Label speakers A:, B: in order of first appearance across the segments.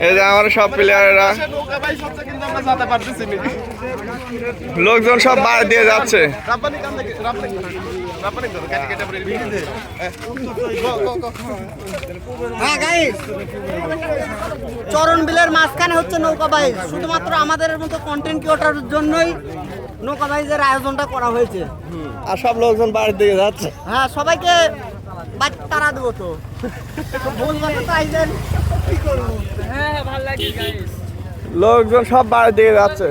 A: এই যে আমার সব প্লেয়াররা, লোকজন সব বার দিয়ে যাচ্ছে।
B: চরণ বিলের মাঝখানে হচ্ছে নৌকা বাইচ। শুধুমাত্র আমাদের মতো কন্টেন্ট ক্রিয়েটরের জন্যই নৌকা বাইচের আয়োজনটা করা হয়েছে।
A: আর সব লোকজন বার দিয়ে যাচ্ছে।
B: হ্যাঁ, সবাইকে তারা দেবো তো
A: লোকজন সব বার দিয়ে যাচ্ছে।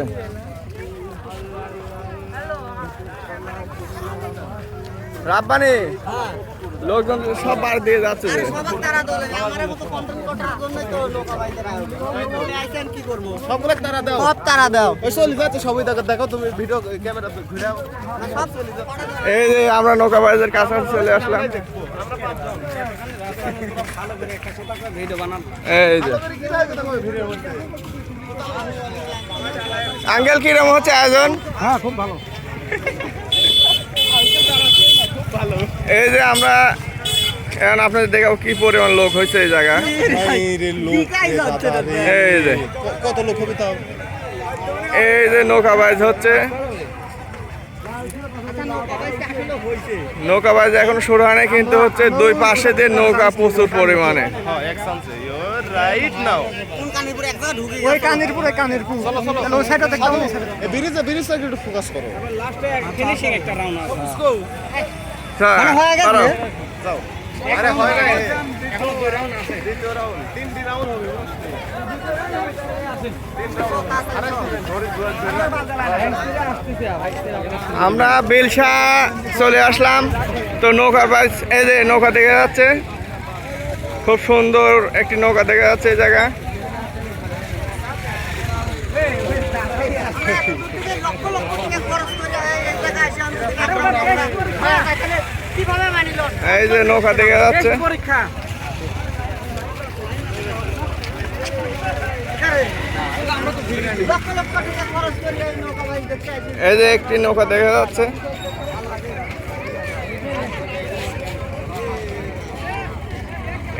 A: রাব্বানি, লোকজন সব বার দিয়ে যাচ্ছে।
B: সবগুলো তারা দাও, সব তারা দাও।
C: সবাই দেখো তুমি ভিডিও ক্যামেরা ঘুরে।
A: এই যে আমরা নৌকা বাইজের কাছে চলে আসলাম। এই যে আঙ্কেল, কিরকম হচ্ছে আয়োজন?
C: হ্যাঁ, খুব ভালো।
A: এই যে আমরা এখন আপনাদের দেখাবো কি পরিমাণ লোক হয়েছে এই জায়গা। এই যে
C: কত লোক হবে তাও?
A: এই যে নৌকা বাইজ হচ্ছে, নৌকা বাইজ এখন শুরু হয় না, কিন্তু হচ্ছে দুই পাশে দিয়ে নৌকা প্রচুর পরিমাণে। আমরা বিলসা চলে আসলাম। তো নৌকার বাইচ, এই যে নৌকা দেখা যাচ্ছে, খুব সুন্দর একটি নৌকা দেখা যাচ্ছে এই জায়গা। এই যে নৌকা দেখা যাচ্ছে। এই যে একটি নৌকা দেখা যাচ্ছে।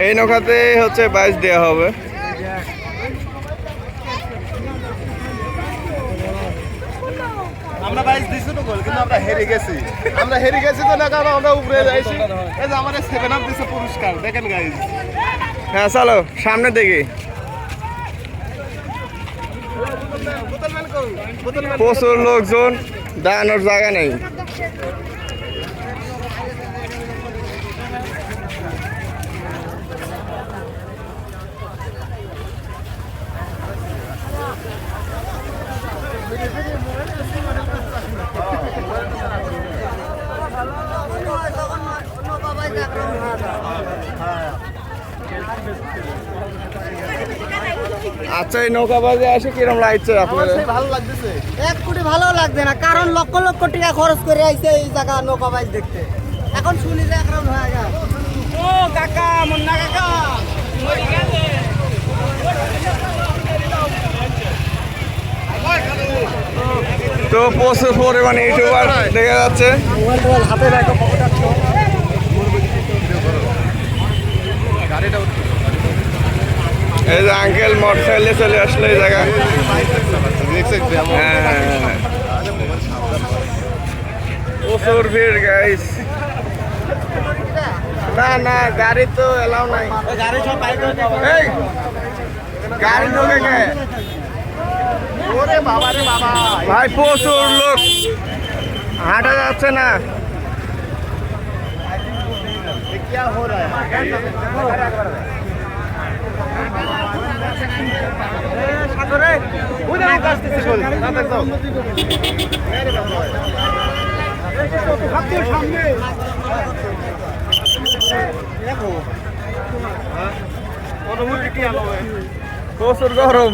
A: এই নৌকাতে হচ্ছে বাইচ দেওয়া হবে।
C: আমরা বাইচ দিছি তো, কিন্তু আমরা হেরে গেছি। আমরা হেরে গেছি তো না, কারণ আমরা উপরে যাইছি। এই যে আমাদের 7 আপ দিছে পুরস্কার, দেখেন গাইস।
A: হ্যাঁ, চলো সামনে দেখি। প্রচুর লোকজন, দাঁড়ানোর জায়গা নেই। আচ্ছা, এই নৌকা বাজে আসে কিরকম লাগছে আপনাদের?
C: ভালো লাগতেছে।
B: এক কোটি ভালো লাগছে না, কারণ লক্ষ লক্ষ টাকা খরচ করে আইছে এই জায়গা নৌকা বাইচ দেখতে। এখন শুনি যে একরকম হয়ে যায়। ও কাকা, মুন্না কাকা,
A: তো প্রচুর পরিমাণে ইউটিউবার দেখা যাচ্ছে।
C: হাতে রাখো, গাড়িটা
A: এই যে আঙ্কেল মোটরসাইকেলে চলে আসলো এই জায়গা। হ্যাঁ, প্রচুর ভিড় গাইস। না না, গাড়ি তো এলাও নাই। এই গাড়ি ঢোকে কে? ভাই প্রচুর লোক, হাঁটা যাচ্ছে না। প্রচুর গরম।